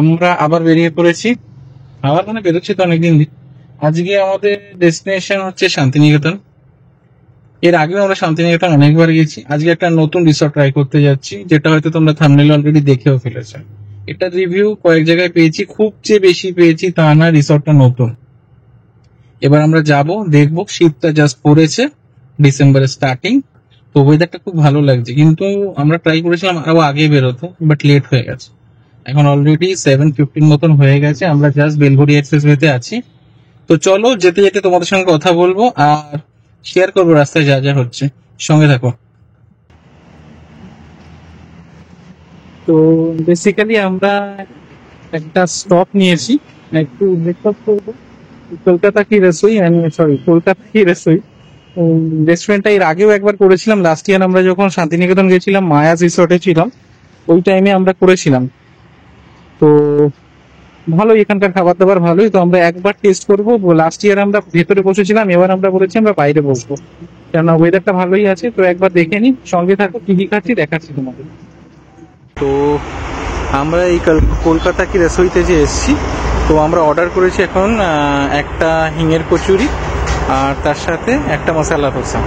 আমরা আবার বেরিয়ে পড়েছি, আবার মানে বেরোচ্ছি তো অনেকদিন। আজকে আমাদের ডেস্টিনেশন হচ্ছে শান্তিনিকেতন। এর আগেও আমরা শান্তিনিকেতন অনেকবার গেছি। আজকে একটা নতুন রিসর্ট ট্রাই করতে যাচ্ছি, যেটা হয়তো তোমরা থাম্বনেইলে অলরেডি দেখেও ফেলেছো। এটা রিভিউ কয়েক জায়গায় পেয়েছি, খুব যে বেশি পেয়েছি তা না, রিসর্টটা নতুন। এবার আমরা যাব, দেখবো। শীতটা জাস্ট পড়েছে, ডিসেম্বরের স্টার্টিং, তো ওয়েদারটা খুব ভালো লাগছে। কিন্তু আমরা ট্রাই করেছিলাম আরো আগে বেরোতে, বাট লেট হয়ে গেছে। এখন অলরেডি 7:15 মতন হয়ে গেছে, আমরা জাস্ট বেলঘড়িয়া এক্সপ্রেসওয়েতে আছি। তো চলো, যেতে যেতে তোমাদের সঙ্গে কথা বলবো আর শেয়ার করবো রাস্তায় যা যা হচ্ছে। সঙ্গে থাকো। তো বেসিক্যালি আমরা একটা স্টপ নিয়েছি, একটু ব্রেকফাস্ট করবো। কলকাতা কি রসোই, কলকাতা কি রসোই রেস্টুরেন্টটা এর আগেও একবার করেছিলাম। লাস্ট ইয়ার আমরা যখন শান্তিনিকেতন গেছিলাম, মায়াজ রিসর্টে ছিলাম, ওই টাইমে আমরা করেছিলাম। তো ভালোই, এখানকার খাবার দাবার ভালোই। তো আমরা একবার টেস্ট করবো। লাস্ট ইয়ার আমরা ভেতরে বসেছিলাম, এবার আমরা বলেছি আমরা বাইরে বসবো, কেননা ওয়েদারটা ভালোই আছে। তো একবার দেখে নিই, সঙ্গে থাকো, কি কি খাচ্ছি দেখাচ্ছি তোমাদের। তো আমরা এই কলকাতা কি রসোইতে যে এসেছি, তো আমরা অর্ডার করেছি এখন একটা হিঙের কচুরি আর তার সাথে একটা মশলা ধোসা।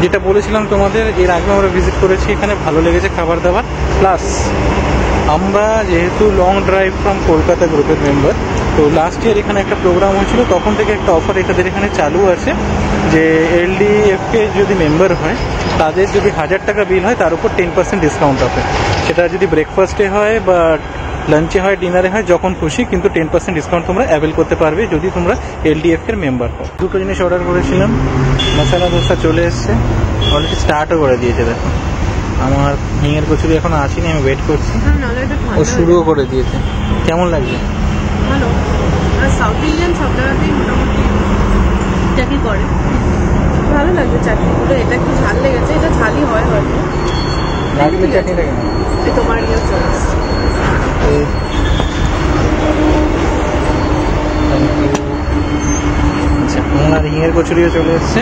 যেটা বলেছিলাম তোমাদের, এর আগে আমরা ভিজিট করেছি, এখানে ভালো লেগেছে খাবার দাবার। প্লাস আমরা যেহেতু লং ড্রাইভ ফ্রম কলকাতা গ্রুপের মেম্বার, তো লাস্ট ইয়ার এখানে একটা প্রোগ্রাম হয়েছিল, তখন থেকে একটা অফার এখানের এখানে চালু আছে যে এলডিএফকে যদি মেম্বার হয়, তাদের যদি 1000 টাকা বিল হয়, তার উপর 10% ডিসকাউন্ট হবে। সেটা যদি ব্রেকফাস্টে হয় বা লাঞ্চে হয়, ডিনারে হয়, যখন খুশি, কিন্তু 10% ডিসকাউন্ট তোমরা অ্যাভেল করতে পারবে যদি তোমরা এলডিএফ এর মেম্বার হও। দুটো জিনিস অর্ডার করেছিলাম, মশলা ধোসা চলে এসছে, অলরেডি স্টার্টও করে দিয়েছে। দেখো, আমার হিঙের কচুরি এখনো আসেনি, আমি ওয়েট করছি। ও শুরুও করে দিয়েছে। কেমন লাগছে? ভালো। সাউথ ইন্ডিয়ান সব জায়গাতেই মোটামুটি এটাকে করে, ভালো লাগছে চাটনিগুলো। এটা একটু ঝাল লেগেছে, এটা ঝালই হয় হয়তো। লাগলে চাটনি লাগে না, তোমার ইয়ে চয়েস। আচ্ছা, আমার হিঙের কচুরিও চলে এসছে।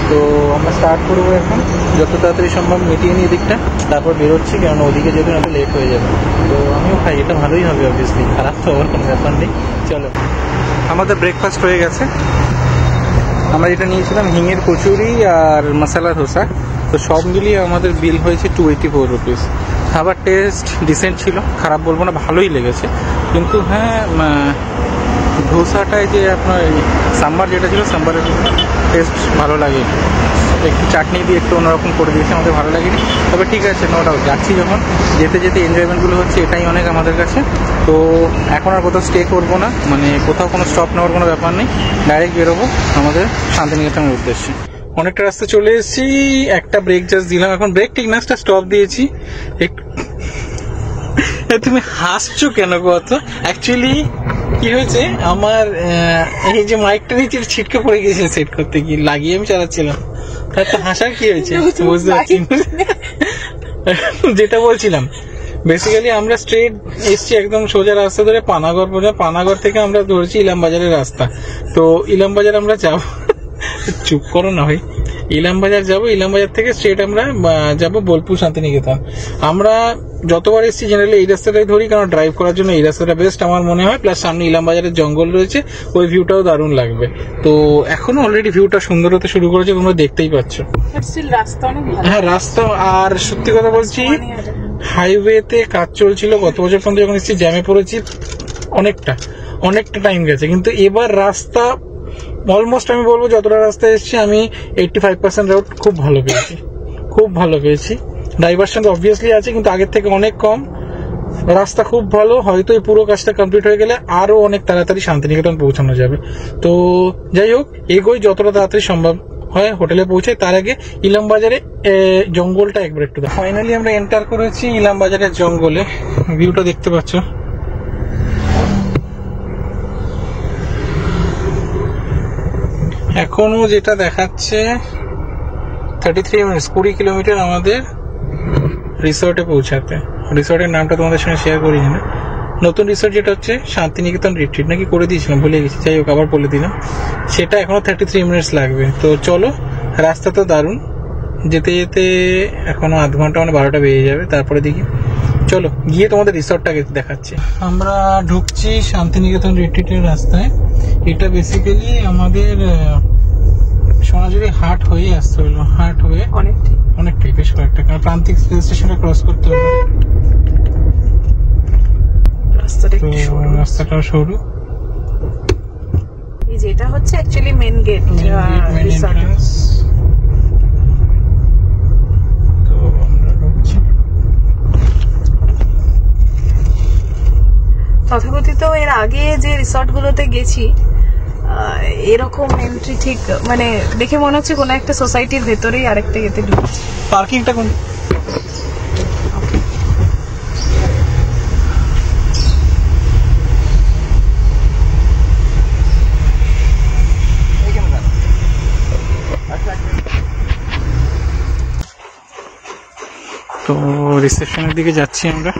তো আমরা স্টার্ট করবো এখন, যত তাড়াতাড়ি সম্ভব মিটিয়ে নিই দিকটা, তারপর বেরোচ্ছি, কারণ ওদিকে যেতে না লেট হয়ে যাবে। তো আমিও খাই, এটা ভালোই হবে অবভিয়াসলি, খারাপ তো হওয়ার কোনো ব্যাপার নেই। চলো, আমাদের ব্রেকফাস্ট হয়ে গেছে। আমরা যেটা নিয়েছিলাম হিঙের কচুরি আর মশলা ধোসা, তো সব মিলিয়ে আমাদের বিল হয়েছে 284 রুপিস। খাবার টেস্ট ডিসেন্ট ছিল, খারাপ বলবো না, ভালোই লেগেছে। কিন্তু হ্যাঁ, ধোসাটায় যে আপনার সাম্বার যেটা ছিল, সাম্বারের টেস্ট ভালো লাগে, একটু চাটনি দিয়ে একটু অন্যরকম করে দিয়েছে, আমাদের ভালো লাগেনি। তবে ঠিক আছে, নো ডাউট, যাচ্ছি যখন, যেতে যেতে এনজয়মেন্টগুলো হচ্ছে, এটাই অনেক আমাদের কাছে। তো এখন আর কোথাও স্টে করবো না, মানে কোথাও কোনো স্টপ নেওয়ার কোনো ব্যাপার নেই, ডাইরেক্ট বেরোবো আমাদের শান্তিনিকেতনের উদ্দেশ্যে। অনেকটা রাস্তা চলে এসেছি, একটা ব্রেক জাস্ট দিলাম, এখন ব্রেক ঠিক না, একটা স্টপ দিয়েছি। তুমি হাসছো কেন কত? অ্যাকচুয়ালি কি হয়েছে, আমার এই যে মাইকটা নিচে ছিটকে পড়ে গেছে সেট করতে গিয়ে, লাগিয়ে আমি চালাচ্ছিলাম। তো হাসার কি হয়েছে বুঝতে পারছি। যেটা বলছিলাম, বেসিক্যালি আমরা স্ট্রেট এসছি একদম সোজা রাস্তা ধরে পানাগড় পর্যন্ত। পানাগড় থেকে আমরা ধরেছি ইলামবাজারের রাস্তা। তো ইলামবাজার আমরা যাব, চুপ করো না ভাই, ইলামবাজার যাব, ইলামবাজার থেকে স্ট্রেট আমরা যাব বোলপুর শান্তিনিকেতন। আমরা যতবার এসেছি জেনারেলি এই রাস্তাটাই ধরি, কারণ ড্রাইভ করার জন্য এই রাস্তাটা বেস্ট আমার মনে হয়। প্লাস সামনে ইলামবাজারের জঙ্গল রয়েছে, ওই ভিউটাও দারুণ লাগবে। তো এখনো অলরেডি ভিউটা সুন্দর হতে শুরু করেছে, তোমরা দেখতেই পাচ্ছ। হ্যাঁ, রাস্তা, আর সত্যি কথা বলছি, হাইওয়েতে কাজ চলছিল গত বছর পর্যন্ত, যখন এসেছি জ্যামে পড়েছি, অনেকটা টাইম গেছে। কিন্তু এবার রাস্তা অলমোস্ট, আমি বলবো যতটা রাস্তা এসেছি আমি 85% রোড খুব ভালো পেয়েছি। ডাইভারশন অবভিয়াসলি আছে, কিন্তু আগের থেকে অনেক কম। রাস্তা খুব ভালো, হয়তো এই পুরো কাজটা কমপ্লিট হয়ে গেলে আরো অনেক তাড়াতাড়ি শান্তিনিকেতন পৌঁছানো যাবে। তো যাই হোক, এগোই যতটা তাড়াতাড়ি সম্ভব হয়, হোটেলে পৌঁছাই। তার আগে ইলামবাজারে জঙ্গলটা একবার একটু। ফাইনালি আমরা এন্টার করেছি ইলামবাজারের জঙ্গলে, ভিউটা দেখতে পাচ্ছ। এখনো যেটা দেখাচ্ছে 33 মিনিটস, 20 কিলোমিটার আমাদের রিসর্টে পৌঁছাতে। রিসর্টের নামটা তোমাদের সঙ্গে শেয়ার করি না, নতুন রিসর্ট যেটা হচ্ছে শান্তিনিকেতন রিট্রিট নাকি করে দিয়েছিলাম, ভুলে গেছি। যাই হোক, আবার বলে দিলাম, সেটা এখনো 33 মিনিটস লাগবে। তো চলো, রাস্তা তো দারুণ, যেতে যেতে এখনো আধ ঘন্টা, মানে 12টা বেজে যাবে, তারপরে দেখি। চলো গিয়ে তোমাদের রিসর্টটাকে দেখাচ্ছি। আমরা ঢুকছি শান্তিনিকেতন রিট্রিটের রাস্তায়। এটা বেসিক্যালি আমাদের সোনাঝুরি হাট হয়ে আসতে হলো, হাট হয়ে অনেকটাই বেশ কয়েকটা, কারণ প্রান্তিক স্টেশনটা ক্রস করতে হলো। রাস্তাটাও সরু। এই যেটা হচ্ছে অ্যাকচুয়ালি মেন গেট। তো আমরা ঢুকছি। তথাকথিত এর আগে যে রিসর্ট গুলোতে গেছি এরকম এন্ট্রি ঠিক মানে দেখে মনে হচ্ছে কোনো একটা সোসাইটির ভেতরেই আরেকটা ইয়েতে ঢুকছি। পার্কিংটা কোন? তো রিসেপশনের দিকে যাচ্ছি আমরা।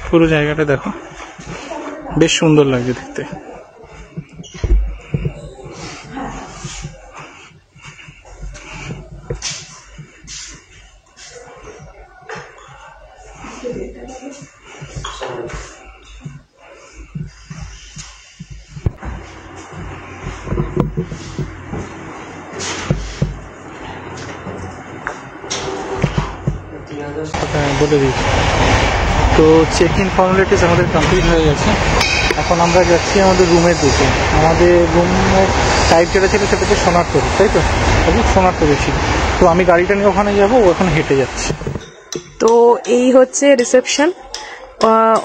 পুরো জায়গাটা দেখো, বেশ সুন্দর লাগছে দেখতে। বলে দিচ্ছি, তো চেক ইন ফর্মালিটিস আমাদের কমপ্লিট হয়ে গেছে। এখন আমরা যাচ্ছি আমাদের রুমের দিকে। আমাদের রুমের টাইপ যেটা ছিল সেটা হচ্ছে সোনারতরী, তাই তো? সোনারতরী ছিল। তো আমি গাড়িটা নিয়ে ওখানে যাবো, ওখানে হেঁটে যাচ্ছি। তো এই হচ্ছে রিসেপশন।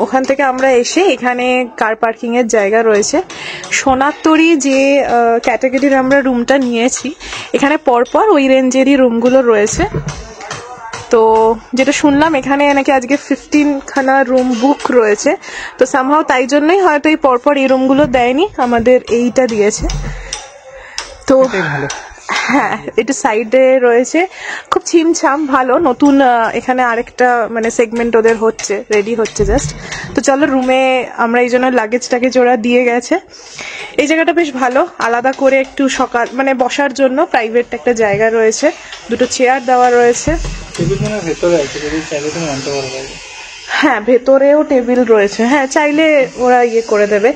ওখান থেকে আমরা এসে এখানে কার পার্কিং এর জায়গা রয়েছে। সোনারতরী যে ক্যাটাগরির আমরা রুমটা নিয়েছি, এখানে পরপর ওই রেঞ্জেরই রুমগুলো রয়েছে। তো যেটা শুনলাম এখানে নাকি আজকে 15খানা রুম বুক রয়েছে। তো সামহাও তাই জন্যই হয়তো এই পরপর এই রুমগুলো দেয়নি, আমাদের এইটা দিয়েছে। তো হ্যাঁ, এটা সাইডে রয়েছে, খুব ছিমছাম, ভালো। নতুন এখানে আরেকটা মানে সেগমেন্ট ওদের হচ্ছে, রেডি হচ্ছে জাস্ট। তো চলো রুমে আমরা এই জন্য লাগেজটাকে ওরা দিয়ে গেছে। এই জায়গাটা বেশ ভালো, আলাদা করে একটু সকাল মানে বসার জন্য প্রাইভেট একটা জায়গা রয়েছে, দুটো চেয়ার দেওয়া রয়েছে। হ্যাঁ, ভেতরেও টেবিল রয়েছে, হ্যাঁ চাইলে ওরা ইয়ে করে দেবে।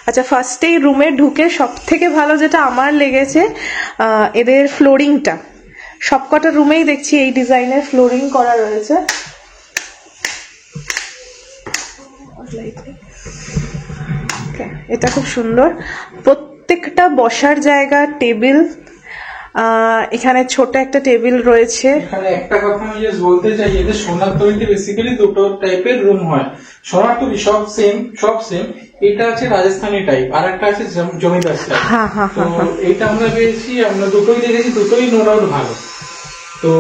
আচ্ছা, ফার্স্টেই রুমে ঢুকে সব থেকে ভালো যেটা আমার লেগেছে এদের ফ্লোরিংটা। সবকটা রুমেই দেখছি এই ডিজাইনের ফ্লোরিং করা রয়েছে। এটা খুব সুন্দর, প্রত্যেকটা বসার জায়গা, টেবিল। এখানে ছোট একটা টেবিল রয়েছে। এখানে একটা কথা আমি জাস্ট বলতে চাই, এদের সোনারতরীতে বেসিক্যালি দুটো টাইপের রুম হয়। সোনারতরী সব সেম। এটা আছে রাজস্থানী টাইপ, আর একটা আছে জমিদার টাইপ। তো এটা আমরা পেয়েছি, আমরা দুটোই দেখেছি, দুটোই নো ডাউট ভালো। তো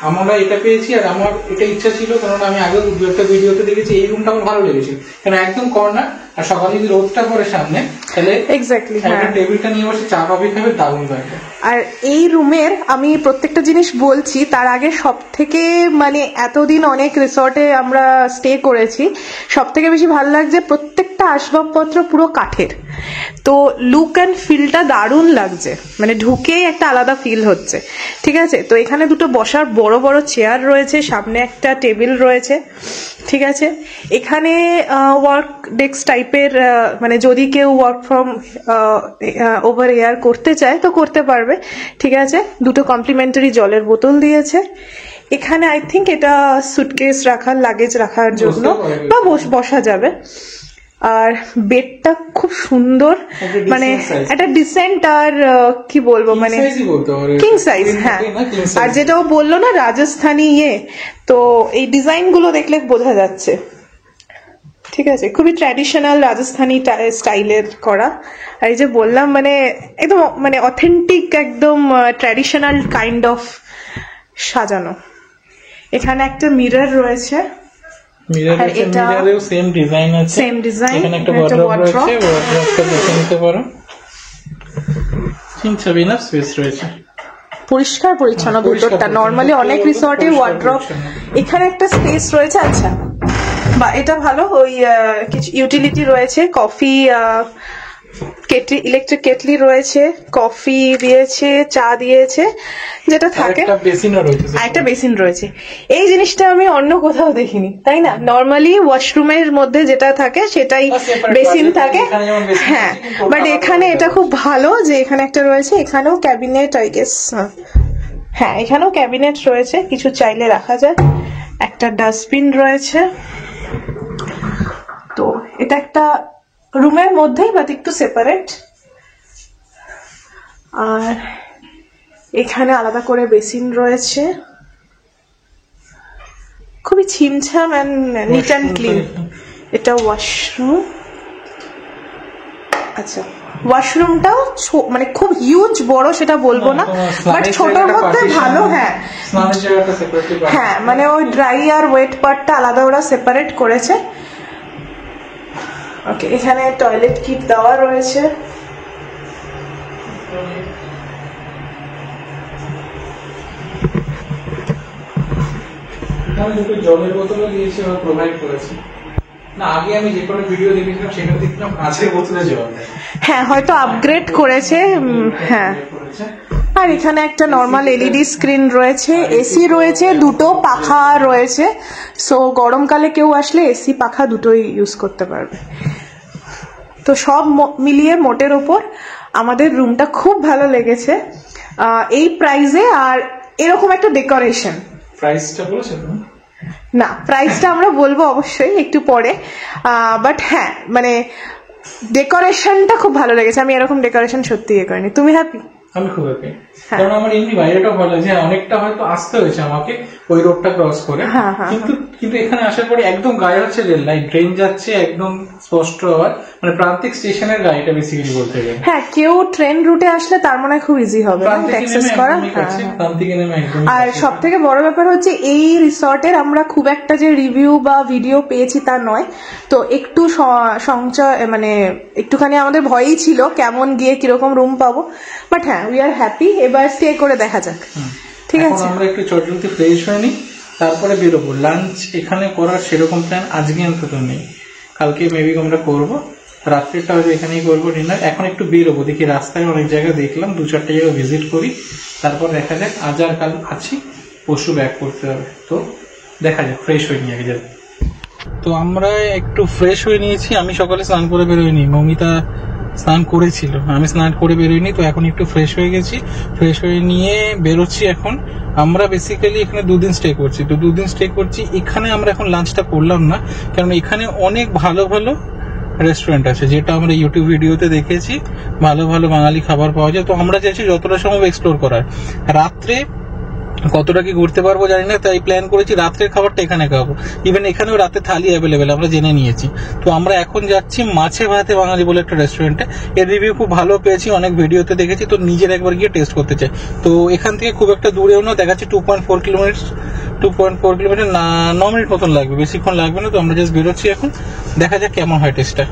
আমরা এটা পেয়েছি, আর আমার এটা ইচ্ছা ছিল, কারণ আমি আগে দু একটা ভিডিওতে দেখেছি, এই রুমটা আমার ভালো লেগেছে, কারণ একদম কর্নার, আর সকালে যদি রোদটা পড়ে সামনে, তাহলে এক্স্যাক্টলি টেবিলটা নিয়ে বসে চা কফি খাবে, দারুণ লাগবে। আর এই রুমের আমি প্রত্যেকটা জিনিস বলছি তার আগে, সব থেকে মানে এতদিন অনেক রিসর্টে আমরা স্টে করেছি, সব থেকে বেশি ভালো লাগছে প্রত্যেকটা আসবাবপত্র পুরো কাঠের। তো লুক অ্যান্ড ফিলটা দারুণ লাগছে, মানে ঢুকেই একটা আলাদা ফিল হচ্ছে। ঠিক আছে, তো এখানে দুটো বসার বড় বড় চেয়ার রয়েছে, সামনে একটা টেবিল রয়েছে। ঠিক আছে, এখানে ওয়ার্ক ডেস্ক টাইপের, মানে যদি কেউ ওয়ার্ক ফ্রম ওভার এয়ার করতে চায় তো করতে পারবে। ঠিক আছে, দুটো কমপ্লিমেন্টারি জলের বোতল দিয়েছে। এখানে আই থিঙ্ক এটা সুটকেস রাখার, লাগেজ রাখার জন্য, বা বসা যাবে। আর বেডটা খুব সুন্দর, মানে একটা ডিসেন্ট, আর কি বলবো মানে কিং সাইজ। হ্যাঁ, আর যেটা ও বললো না রাজস্থানী তো এই ডিজাইন গুলো দেখলে বোঝা যাচ্ছে। ঠিক আছে, খুবই ট্র্যাডিশনাল রাজস্থানী স্টাইলের করা। আর এই যে বললাম মানে একদম মানে অথেন্টিক, একদম ট্র্যাডিশনাল কাইন্ড অফ সাজানো। এখানে একটা মিরর রয়েছে, মিররেও সেম ডিজাইন আছে, সেম ডিজাইন। এখানে একটা ওয়ার্ড্রপ রয়েছে, ওয়ার্ড্রপটা দেখে নিতে পারো। ইনাফ স্পেস রয়েছে, পরিষ্কার পরিচ্ছন্ন ভেতরটা। নর্মালি অনেক রিসর্টে ওয়ার্ড্রপ, এখানে একটা স্পেস রয়েছে। আচ্ছা, বা এটা ভালো, ওই কিছু ইউটিলিটি রয়েছে, কফি কেটলি, ইলেকট্রিক কেটলি রয়েছে, কফি দিয়েছে, চা দিয়েছে, যেটা থাকে। একটা বেসিন রয়েছে। এই জিনিসটা আমি অন্য কোথাও দেখিনি, তাই না? নর্মালি ওয়াশরুমের মধ্যে যেটা থাকে সেটাই বেসিন থাকে, হ্যাঁ। বাট এখানে এটা খুব ভালো যে এখানে একটা রয়েছে, এখানেও ক্যাবিনেট, আই গেস, হ্যাঁ এখানেও ক্যাবিনেট রয়েছে, কিছু চাইলে রাখা যায়। একটা ডাস্টবিন রয়েছে। তো এটা একটা রুমের মধ্যেই, বাট একটু সেপারেট। আর এখানে আলাদা করে বেসিন রয়েছে, খুবই ছিমছাম অ্যান্ড নিট অ্যান্ড ক্লিন। এটা ওয়াশরুম। আচ্ছা, ওয়াশরুমটাও মানে খুব হিউজ বড় সেটা বলবো না, বাট ছোটর মধ্যে ভালো। হ্যাঁ হ্যাঁ, মানে ওই ড্রাই আর ওয়েট পার্টটা আলাদা ওরা সেপারেট করেছে। ওকে, এখানে টয়লেট কিট দেওয়া রয়েছে। জলের বোতলও দিয়েছে, ওরা প্রোভাইড করেছে। না, আগে আমি যে কোনো ভিডিও দেখেছিলাম সেটা দেখলাম কাঁচের বোতলে জল দেয়। হ্যাঁ, হয়তো আপগ্রেড করেছে। হ্যাঁ, আর এখানে একটা নর্মাল এলইডি স্ক্রিন রয়েছে, এসি রয়েছে, দুটো পাখা রয়েছে। সো গরমকালে কেউ আসলে এসি পাখা দুটোই ইউজ করতে পারবে। তো সব মিলিয়ে মোটের ওপর আমাদের রুমটা খুব ভালো লেগেছে এই প্রাইসে। আর এরকম একটা ডেকোরেশন, প্রাইসটা বলেছেন না? প্রাইসটা আমরা বলবো অবশ্যই একটু পরে। বাট হ্যাঁ, মানে ডেকোরেশনটা খুব ভালো লেগেছে। আমি এরকম ডেকোরেশন সত্যি ইয়ে করিনি। তুমি হ্যাপি? আমি খুব হ্যাপি, কারণ আমার এমনি বাইরেটাও ভালো লাগছে। অনেকটা হয়তো আসতে হয়েছে আমাকে ওই রোডটা ক্রস করে, কিন্তু এখানে আসার পরে একদম গায়ে হচ্ছে রেল লাইন, ট্রেন যাচ্ছে একদম স্পষ্ট হয়, মানে প্রান্তিক স্টেশনের গাড়িটা বেসিক্যালি বলতে গেলে। হ্যাঁ, কেউ ট্রেন রুটে আসলে তার মনে হয় খুব ইজি হবে অ্যাক্সেস করা। আর সব থেকে বড় ব্যাপার হচ্ছে এই রিসর্টের আমরা খুব একটা যে রিভিউ বা ভিডিও পেয়েছি তা নয়। তো একটু সংচয়, মানে একটুখানি আমাদের ভয়ই ছিল কেমন গিয়ে কিরকম রুম পাবো। বাট হ্যাঁ, উই আর হ্যাপি। এবার স্টে করে দেখা যাক। ঠিক আছে, আমরা একটু চটজলদি ফ্রেশ হয়ে নিই, তারপরে বেরোবো। লাঞ্চ এখানে করার সেরকম প্ল্যান আজকে অন্তত নেই, কালকে মেবি আমরা করবো। রাত্রিটা হয়তো এখানেই করবো ডিনার। এখন একটু বেরোবো, দেখি রাস্তায় অনেক জায়গা দেখলাম, 2-4টা জায়গা ভিজিট করি, তারপর দেখা যাক। আজ আর কাল আছি, পরশু ব্যাক করতে হবে। তো দেখা যাক, ফ্রেশ হয়ে নিয়ে আগে যাবে। তো আমরা একটু ফ্রেশ হয়ে নিয়েছি। আমি সকালে স্নান করে বেরোইনি, মমিতা স্নান করেছিল, আমি স্নান করে বেরোইনি। তো এখন একটু ফ্রেশ হয়ে গেছি, ফ্রেশ হয়ে নিয়ে বেরোচ্ছি এখন। আমরা বেসিক্যালি এখানে 2 দিন স্টে করছি। তো 2 দিন স্টে করছি এখানে। আমরা এখন লাঞ্চটা করলাম না, কারণ এখানে অনেক ভালো ভালো রেস্টুরেন্ট আছে, যেটা আমরা ইউটিউব ভিডিওতে দেখেছি। ভালো ভালো বাঙালি খাবার পাওয়া যায়। তো আমরা চাইছি যতটা সম্ভব এক্সপ্লোর করার। রাত্রে কতটা কি ঘুরতে পারবো জানি না, তাই প্ল্যান করেছি রাত্রের খাবারটা এখানে খাবো। ইভেন এখানেও রাতে থালি অ্যাভেলেবেল, আমরা জেনে নিয়েছি। তো আমরা এখন যাচ্ছি মাছে ভাতে বাঙালি বলে একটা রেস্টুরেন্টে। এর রিভিউ খুব ভালো পেয়েছি, অনেক ভিডিওতে দেখেছি, তো নিজের একবার গিয়ে টেস্ট করতে চাই। তো এখান থেকে খুব একটা দূরেও না, দেখাচ্ছি 2.4 কিলোমিটার, 9 মিনিট মতন লাগবে, বেশিক্ষণ লাগবে না। তো আমরা জাস্ট বেরোচ্ছি এখন, দেখা যাক কেমন হয় টেস্টটা।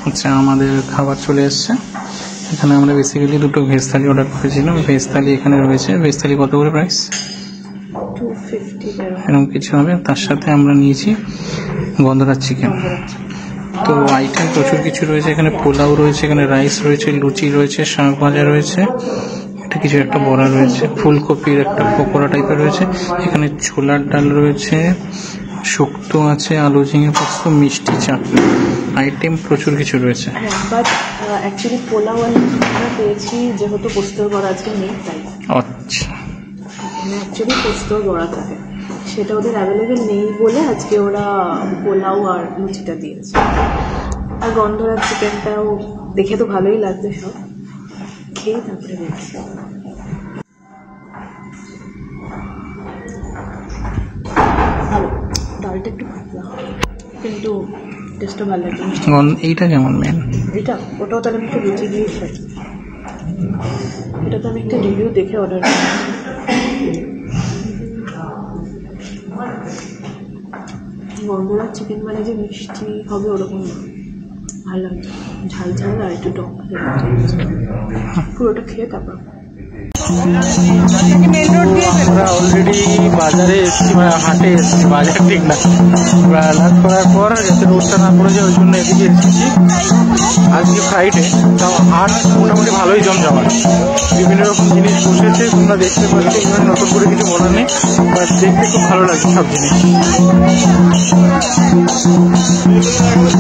আচ্ছা, আমাদের খাবার চলে এসছে। এখানে আমরা বেসিক্যালি 2টো ভেজ থালি অর্ডার করেছিলাম। ভেজ থালি এখানে রয়েছে। ভেজ থালি কত করে প্রাইস? 250 এরকম কিছু হবে। তার সাথে আমরা নিয়েছি গন্ধরাজ চিকেন। তো আইটেম প্রচুর কিছু রয়েছে এখানে। পোলাও রয়েছে, এখানে রাইস রয়েছে, লুচি রয়েছে, শাক ভাজা রয়েছে, এটা কিছু একটা বড়া রয়েছে, ফুলকপির একটা পকোড়া টাইপের রয়েছে, এখানে ছোলার ডাল রয়েছে, শুক্তো আছে, আলু ঝিঙে পোস্ত, মিষ্টি, চাটনি। আইটেম প্রচুর কিছু রয়েছে। বাট অ্যাকচুয়ালি পোলাও আমরা পেয়েছি যেহেতু পোস্তর বড়া আজকে নেই, তাই। আচ্ছা, অ্যাকচুয়ালি পোস্তর বড়া থাকে, সেটা ওদের অ্যাভেলেবেল নেই বলে আজকে ওরা পোলাও আর লুচিটা দিয়েছে। আর গন্ধরাজ চিকেনটাও দেখে তো ভালোই লাগবে, সব খেয়ে তারপরে দেখছি। ভালো, ডালটা একটু পাতলা কিন্তু টেস্টটা ভালো লাগছে। এইটা কেমন মেন? এটা ওটাও তাহলে আমি একটু লুচি দিয়ে খাই। এটা তো আমি একটা রিভিউ দেখে অর্ডার করি। গন্ধরাজ চিকেন মানে যে মিষ্টি হবে ওরকম না, ভালো ঝাল ঝাল আর একটু টক পুরোটা খেয়ে তারপর আমরা অলরেডি বাজারে এসেছি, মানে হাটে এসেছি, বাজার ঠিক না, আমরা লাঞ্চ করার পর যাতে রোডটা না পড়ে যায় ওই জন্য এদিকে এসেছি। আজকে ফ্রাইডে, তাও হাট মোটামুটি ভালোই জমজমাট, বিভিন্ন রকম জিনিস বসেছে, তোমরা দেখতে পাচ্ছ। এখানে নতুন করে কিছু বলার নেই, বাট দেখতে খুব ভালো লাগছে সব জিনিস।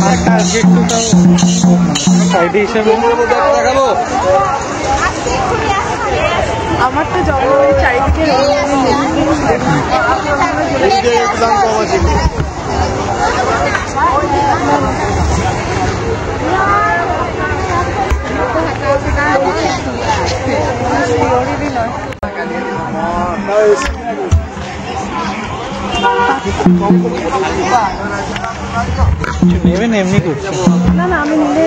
হাটটা আজকে একটু তাও ফ্রাইডে হিসাবে আমার তো জঙ্গলের চারিদিকে নেবে না এমনি করছে না না আমি নিলে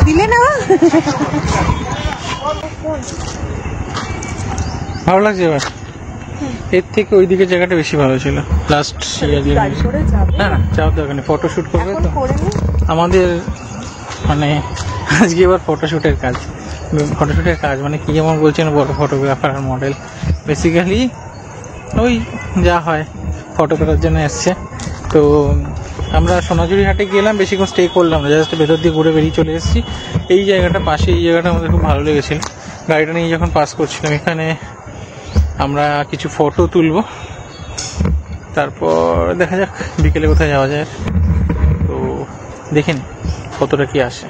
দিলে না ভালো লাগছে এবার। এর থেকে ওইদিকে জায়গাটা বেশি ভালো ছিল লাস্ট ইয়ার। না না যাওয়ার দরকার নেই, ফটোশ্যুট করবে তো আমাদের, মানে আজকে এবার ফটোশ্যুটের কাজ। ফটোশ্যুটের কাজ মানে কি যেমন বলছেন, বড় ফটোগ্রাফার আর মডেল, বেসিক্যালি ওই যা হয় ফটো তোলার জন্য এসছে। তো আমরা সোনাঝুরি হাটে গেলাম, বেশিক্ষণ স্টে করলাম না, জাস্ট ভেতর দিয়ে ঘুরে বেরিয়ে চলে এসেছি। এই জায়গাটা পাশে, এই জায়গাটা আমাদের খুব ভালো লেগেছিল। গাড়িটা নিয়ে যখন পাস করছিলাম এখানে আমরা কিছু ফটো তুলব, তারপর দেখা যাক বিকেলে কোথায় যাওয়া যায়। তো দেখেন কতটা কি আসে।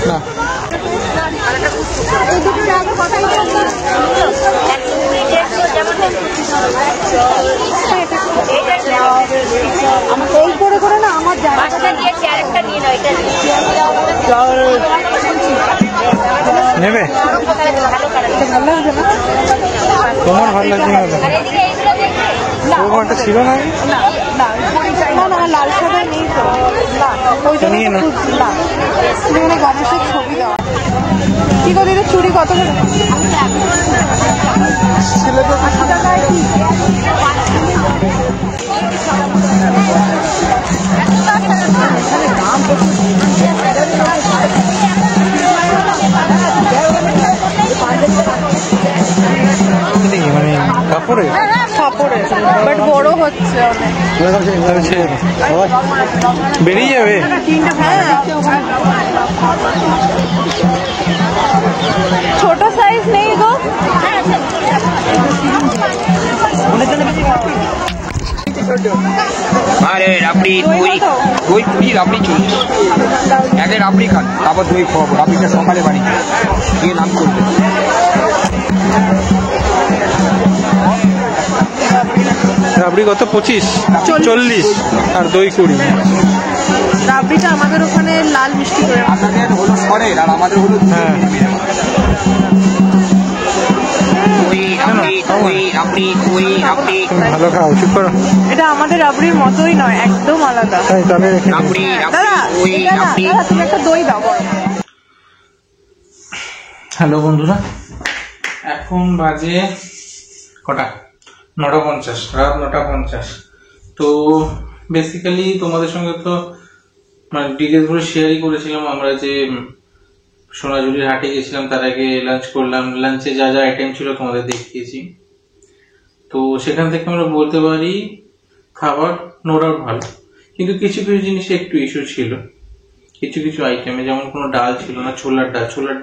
না নেবে তোমার ভালো লাগছে না? ওটা ছিল না, লাল সাদা নেই তো, নিয়ে না গণেশের ছবি দেওয়া। কি করে দিদি চুড়ি কত করে? মানে কাপড়ে কাপড়ে বাট বড় হচ্ছে অনেক, বেরিয়ে যাবে। ছোট সাইজ নেই গো। আরে রাবড়ি দই, দই 20, রাবড়ি 40। আগে রাবড়ি খান, তারপর দই খাওয়াবো। রাবড়িটা সকালে বাড়ি গিয়ে নাম করবে। রাবড়ি কত? 25, 40 আর দই 20। রাবড়িটা আমাদের ওখানে লাল মিষ্টি করে, আপনাদের হলো সরের আর আমাদের হলো হ্যাঁ। ভালো খাও, চুপ করো। এটা আমাদের রাবড়ির মতোই নয়, একদম আলাদা। তাই তাহলে দাদা তুমি একটা দই দাও বড়। হ্যালো বন্ধুরা, এখন বাজে কটা? 9:50, রাত 9:50। তো বেসিক্যালি তোমাদের সঙ্গে তো মানে ডিটেলস গুলো শেয়ারই করেছিলাম। আমরা যে সোনাঝুরির হাটে গেছিলাম, তার আগে লাঞ্চ করলাম, লাঞ্চে যা যা আইটেম ছিল তোমাদের দেখিয়েছি। তো সেখান থেকে আমরা বলতে পারি খাবার নো ডাউট ভালো, কিন্তু কিছু কিছু জিনিসে একটু ইস্যু ছিল। কিছু কিছু আইটেমে যেমন কোনো ডাল ছিল না, ছোলার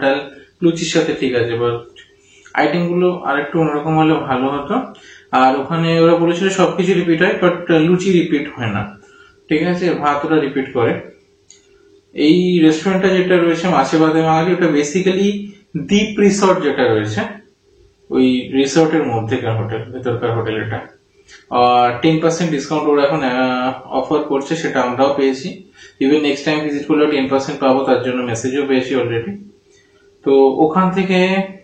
ডাল লুচির সাথে ঠিক আছে, বাট আইটেম গুলো আর একটু অন্যরকম হলে ভালো হতো। আর ওখানে ওরা বলেছিল সবকিছু রিপিট হয়, বাট লুচি রিপিট হয় না, ঠিক আছে, ভাত ওরা রিপিট করে। এই রেস্টুরেন্টটা যেটা রয়েছে মাছে বাদে মাছি, ওটা বেসিক্যালি দ্বীপ রিসর্ট যেটা রয়েছে, ওই রিসর্টের মধ্যেকার হোটেল, ভেতরকার হোটেল এটা। আর 10% ডিসকাউন্ট ওরা এখন অফার করছে, সেটা আমরাও পেয়েছি। ইভেন নেক্সট টাইম ভিজিট করলেও 10% পাবো, তার জন্য মেসেজও পেয়েছি অলরেডি। তো ওখান থেকে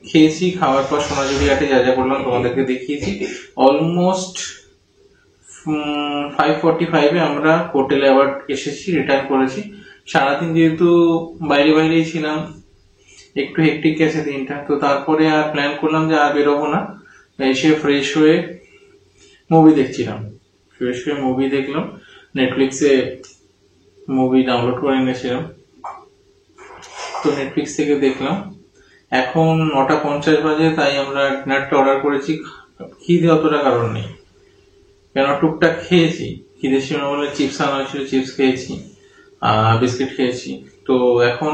খেয়েছি, খাওয়ার পর সোনাঝুরি হাটে যা যা করলাম তোমাদেরকে দেখিয়েছি। অলমোস্ট 5:45 আমরা হোটেলে আবার এসেছি, রিটার্ন করেছি। সারাদিন যেহেতু বাইরেই ছিলাম, একটু হেক্টিক গেছে দিনটা, তো তারপরে আর প্ল্যান করলাম যে আর বেরোবো না, এসে ফ্রেশ হয়ে মুভি দেখছিলাম। মুভি দেখলাম, নেটফ্লিক্সে মুভি ডাউনলোড করে এনেছিলাম, তো নেটফ্লিক্স থেকে দেখলাম। এখন 9:50 বাজে, তাই আমরা ডিনারটা অর্ডার করেছি। খিদে অতটা কারণ নেই, কেন টুকটাক খেয়েছি, খিদে ছিল বলে চিপস আনা হয়েছিল, চিপস খেয়েছি, বিস্কিট খেয়েছি। তো এখন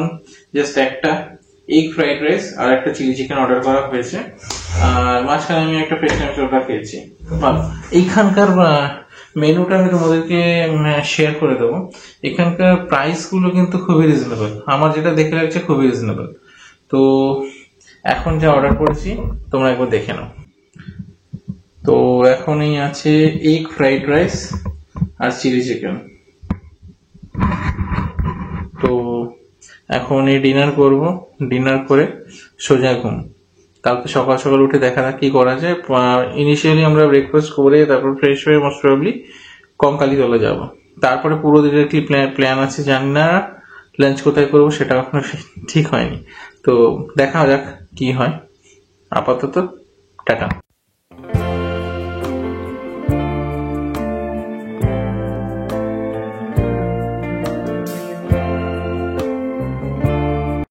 জাস্ট একটা এগ ফ্রাইড রাইস আর একটা চিলি চিকেন অর্ডার করা হয়েছে, আর মাঝখানে আমি একটা ফ্রেশ ওটা খেয়েছি। এইখানকার মেনুটা আমি তোমাদেরকে শেয়ার করে দেবো। এখানকার প্রাইস গুলো কিন্তু খুবই রিজনেবল, আমার যেটা দেখে লাগছে খুবই রিজনেবল। তো এখন যা অর্ডার করেছি তোমরা একবার দেখে নাও। তো এখনই আছে এগ ফ্রাইড রাইস আর চিলি চিকেন। তো এখন এই ডিনার করব, ডিনার করে সোজা ঘুম। কালকে সকাল সকাল উঠে দেখা যাক কি করা যায়। ইনিশিয়ালি আমরা ব্রেকফাস্ট করে তারপর ফ্রেশ হয়ে মোস্ট প্রবাবলি কঙ্কালীতলা যাব। তারপরে পুরো ডিরেক্টলি প্ল্যান আছে, জানি না লাঞ্চ কোথায় করবো সেটা এখনো ঠিক হয়নি। তো দেখা যাক কি হয়। আপাতত টাটা।